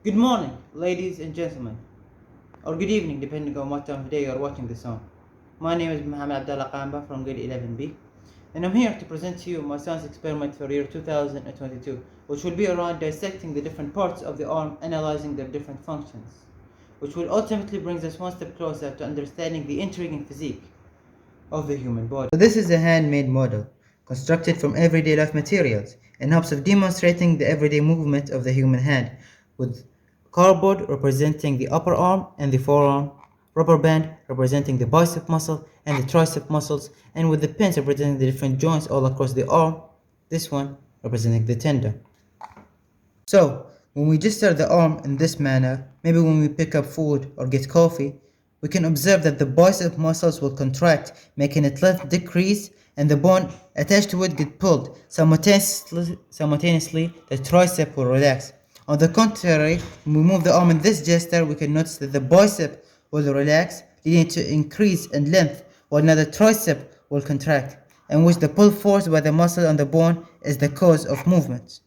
Good morning, ladies and gentlemen, or good evening, depending on what time of day you are watching this on. My name is Mohammed Abdallah Kamba from grade 11B, and I'm here to present to you my science experiment for year 2022, which will be around dissecting the different parts of the arm, analyzing their different functions, which will ultimately bring us one step closer to understanding the intriguing physique of the human body. So this is a handmade model, constructed from everyday life materials, in hopes of demonstrating the everyday movement of the human hand, with cardboard representing the upper arm and the forearm, rubber band representing the bicep muscle and the tricep muscles, and with the pins representing the different joints all across the arm, this one representing the tendon. So, when we gesture the arm in this manner, maybe when we pick up food or get coffee, we can observe that the bicep muscles will contract, making its length decrease and the bone attached to it get pulled. Simultaneously, the tricep will relax. On the contrary, when we move the arm in this gesture, we can notice that the bicep will relax, leading to increase in length, while now the tricep will contract, in which the pull force by the muscle on the bone is the cause of movement.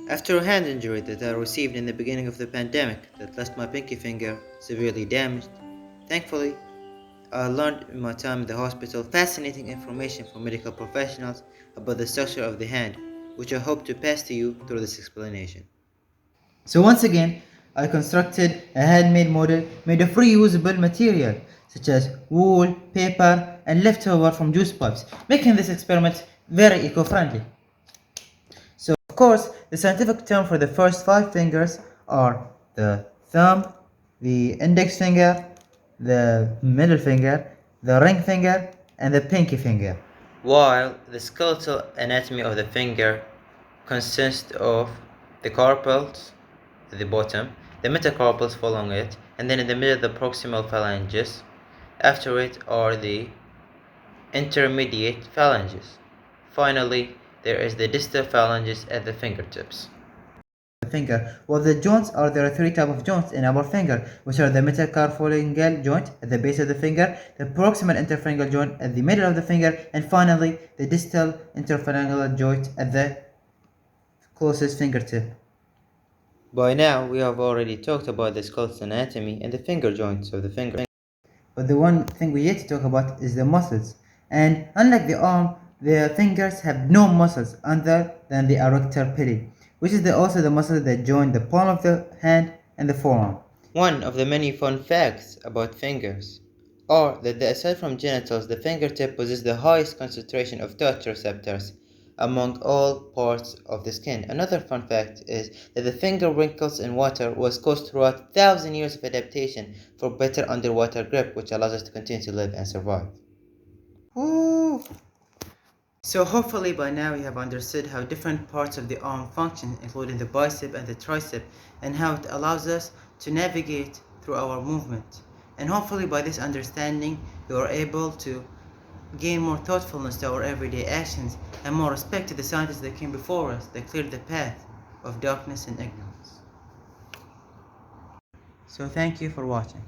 After a hand injury that I received in the beginning of the pandemic that left my pinky finger severely damaged, thankfully, I learned in my time in the hospital fascinating information from medical professionals about the structure of the hand, which I hope to pass to you through this explanation. So once again, I constructed a handmade model made of reusable material such as wool, paper, and leftover from juice pipes, making this experiment very eco-friendly. So of course, the scientific term for the first five fingers are the thumb, the index finger, the middle finger, the ring finger, and the pinky finger. While the skeletal anatomy of the finger consists of the carpals at the bottom, the metacarpals following it, and then in the middle the proximal phalanges. After it are the intermediate phalanges. Finally, there is the distal phalanges at the fingertips. Finger. Well, there are three types of joints in our finger, which are the metacarpophalangeal joint at the base of the finger, the proximal interphalangeal joint at the middle of the finger, and finally the distal interphalangeal joint at the closest fingertip. By now, we have already talked about the skeletal anatomy and the finger joints of the finger. But the one thing we yet to talk about is the muscles. And unlike the arm, the fingers have no muscles other than the erector pili, which is also the muscle that join the palm of the hand and the forearm. One of the many fun facts about fingers are that aside from genitals, the fingertip possesses the highest concentration of touch receptors among all parts of the skin. Another fun fact is that the finger wrinkles in water was caused throughout 1,000 years of adaptation for better underwater grip, which allows us to continue to live and survive. Woo! So hopefully by now you have understood how different parts of the arm function, including the bicep and the tricep, and how it allows us to navigate through our movement. And hopefully by this understanding you are able to gain more thoughtfulness to our everyday actions and more respect to the scientists that came before us that cleared the path of darkness and ignorance. So thank you for watching.